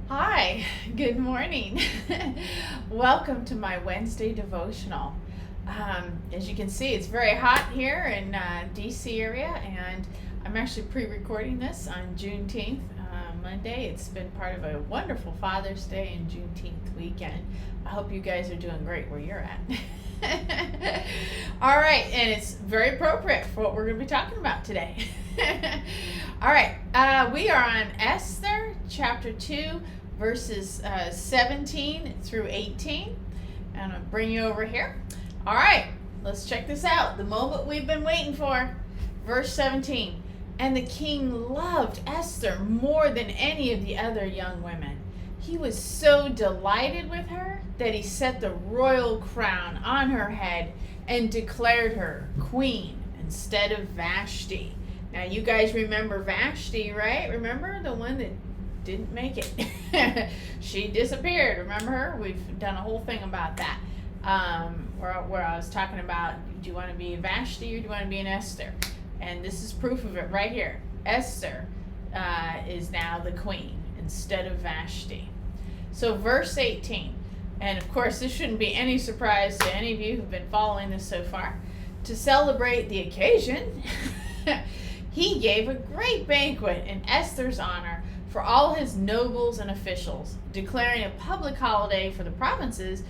Hi, good morning. Welcome to my Wednesday devotional. As you can see, it's very hot here in DC area, and I'm actually pre-recording this on Juneteenth, Monday. It's been part of a wonderful Father's Day and Juneteenth weekend. I hope you guys are doing great where you're at. All right, and it's very appropriate for what we're going to be talking about today. All right, we are on Esther chapter 2, verses 17 through 18. And I'm going to bring you over here. All right, let's check this out. The moment we've been waiting for. Verse 17. And the king loved Esther more than any of the other young women. He was so delighted with her that he set the royal crown on her head and declared her queen instead of Vashti. Now, you guys remember Vashti, right? Remember the one that didn't make it? She disappeared. Remember her? We've done a whole thing about that. Where I was talking about, do you want to be Vashti or do you want to be an Esther? And this is proof of it right here. Esther is now the queen instead of Vashti. So verse 18, and of course this shouldn't be any surprise to any of you who've been following this so far. To celebrate the occasion, he gave a great banquet in Esther's honor for all his nobles and officials, declaring a public holiday for the provinces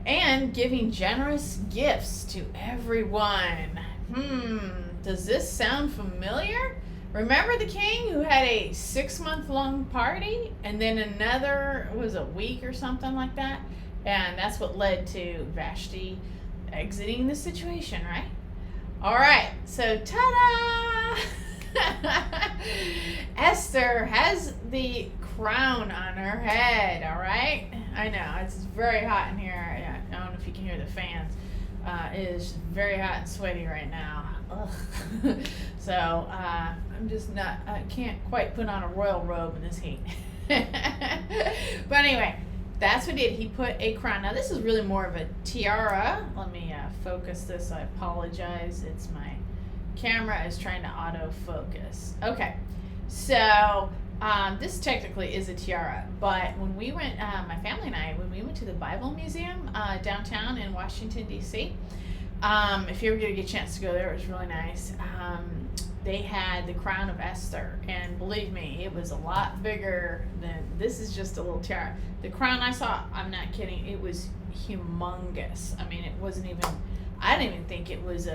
and giving generous gifts to everyone. Does this sound familiar? Remember the king who had a 6-month-long party and then another, was a week or something like that? And that's what led to Vashti exiting the situation, right? All right, so ta-da! Esther has the crown on her head, all right? I know, it's very hot in here. I don't know if you can hear the fans. It is very hot and sweaty right now. Ugh. So I'm just not, I can't quite put on a royal robe in this heat. But anyway, that's what he did. He put a crown. Now this is really more of a tiara. Let me focus this. I apologize. It's my camera is trying to autofocus. Okay, so this technically is a tiara, but when we went, my family and I, when we went to the Bible Museum downtown in Washington, D.C., if you ever get a chance to go there, it was really nice. They had the crown of Esther, and believe me, it was a lot bigger than, this is just a little tiara. The crown I saw, I'm not kidding, it was humongous. I mean, it wasn't even, I didn't even think it was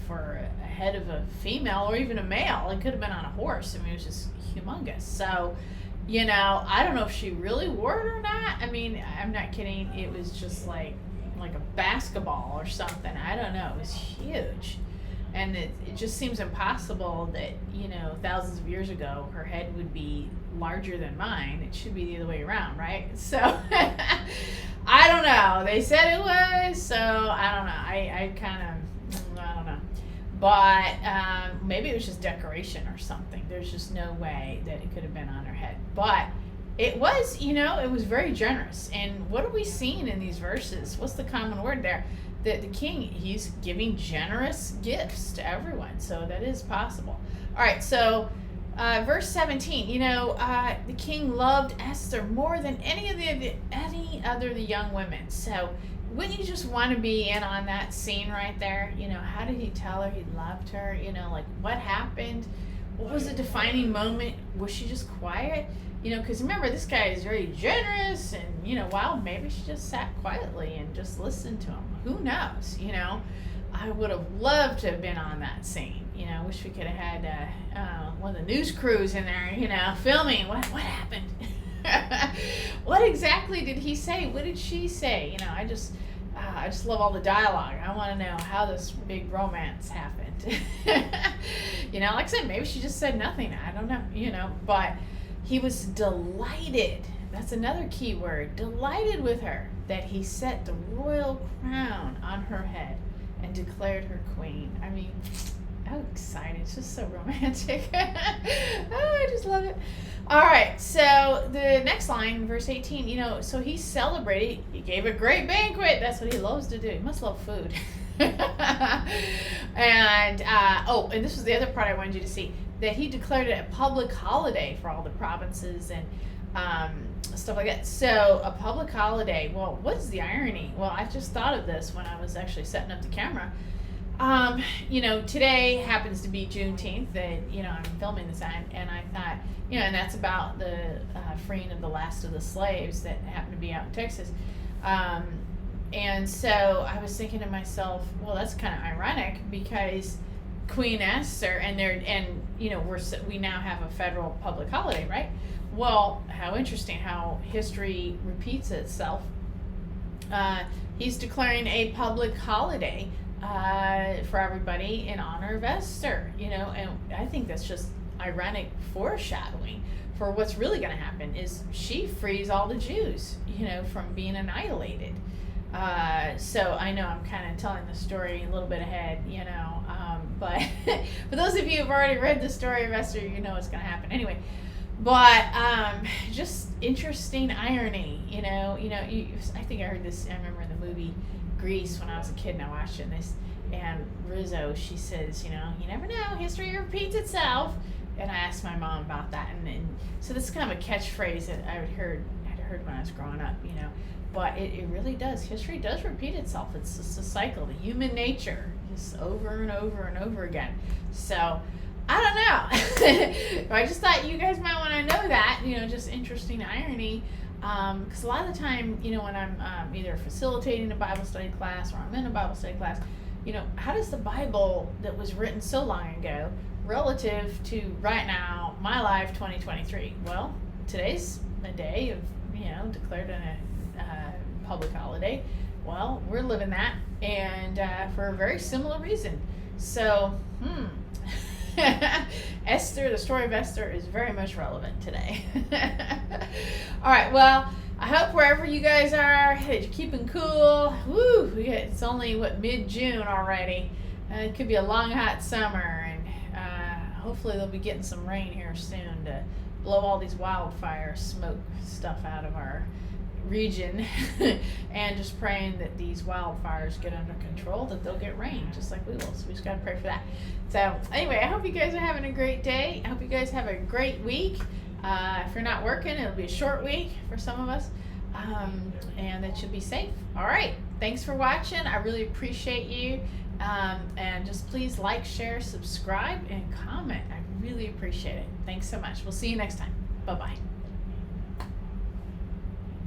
for a head of a female or even a male. It could have been on a horse. I mean, it was just humongous. So, you know, I don't know if she really wore it or not. I mean, I'm not kidding. It was just like a basketball or something. I don't know. It was huge. And it just seems impossible that, you know, thousands of years ago, her head would be larger than mine. It should be the other way around, right? So, I don't know. They said it was, so I don't know. I kind of, I don't know. But maybe it was just decoration or something. There's just no way that it could have been on her head. But it was, you know, it was very generous. And what are we seeing in these verses? What's the common word there? That the king, he's giving generous gifts to everyone. So that is possible. All right, so verse 17, you know, the king loved Esther more than any other the young women. So wouldn't you just want to be in on that scene right there? You know, how did he tell her he loved her? You know, like what happened? What was the defining moment? Was she just quiet? You know, because remember, this guy is very generous, and, you know, well, maybe she just sat quietly and just listened to him. Who knows, you know? I would have loved to have been on that scene. You know, I wish we could have had one of the news crews in there, you know, filming. What happened? What exactly did he say? What did she say? You know, I just love all the dialogue. I want to know how this big romance happened. You know, like I said, maybe she just said nothing. I don't know, you know, but he was delighted. That's another key word. Delighted with her, that he set the royal crown on her head and declared her queen. I mean, how exciting. It's just so romantic. Oh, I just love it. All right, so the next line, verse 18, you know, so he celebrated, he gave a great banquet. That's what he loves to do. He must love food. And and this was the other part I wanted you to see, that he declared it a public holiday for all the provinces, and stuff like that. So a public holiday. Well, what's the irony? Well, I just thought of this when I was actually setting up the camera. Today happens to be Juneteenth that, I'm filming this at, and I thought, and that's about the freeing of the last of the slaves that happened to be out in Texas. And so I was thinking to myself, well, that's kind of ironic because Queen Esther, we now have a federal public holiday, right? Well, how interesting how history repeats itself. He's declaring a public holiday for everybody in honor of Esther, and I think that's just ironic foreshadowing for what's really going to happen is she frees all the Jews, from being annihilated. So I know I'm kind of telling the story a little bit ahead, but for those of you who've already read the story of Esther, you know what's going to happen anyway. But just interesting irony, I think I heard this. I remember in the movie Grease when I was a kid and I watched it. And Rizzo, she says, you never know, history repeats itself. And I asked my mom about that, and so this is kind of a catchphrase that I'd heard when I was growing up, But it really does. History does repeat itself. It's just a cycle, the human nature, just over and over and over again. So I don't know. I just thought you guys might want to know that, just interesting irony. Because a lot of the time, when I'm either facilitating a Bible study class or I'm in a Bible study class, how does the Bible that was written so long ago relative to right now, my life, 2023? Well, today's a day of, declared a public holiday. Well, we're living that, and for a very similar reason. So, Esther, the story of Esther is very much relevant today. All right, well, I hope wherever you guys are, that you're keeping cool. Woo! It's only, mid-June already. It could be a long, hot summer, and hopefully they'll be getting some rain here soon to blow all these wildfire smoke stuff out of our region. And just praying that these wildfires get under control, that they'll get rain just like we will. So we just got to pray for that. So anyway, I hope you guys are having a great day. I hope you guys have a great week. If you're not working, it'll be a short week for some of us, and that should be safe. All right, thanks for watching. I really appreciate you, and just please like, share, subscribe, and comment. I really appreciate it. Thanks so much. We'll see you next time. Bye-bye.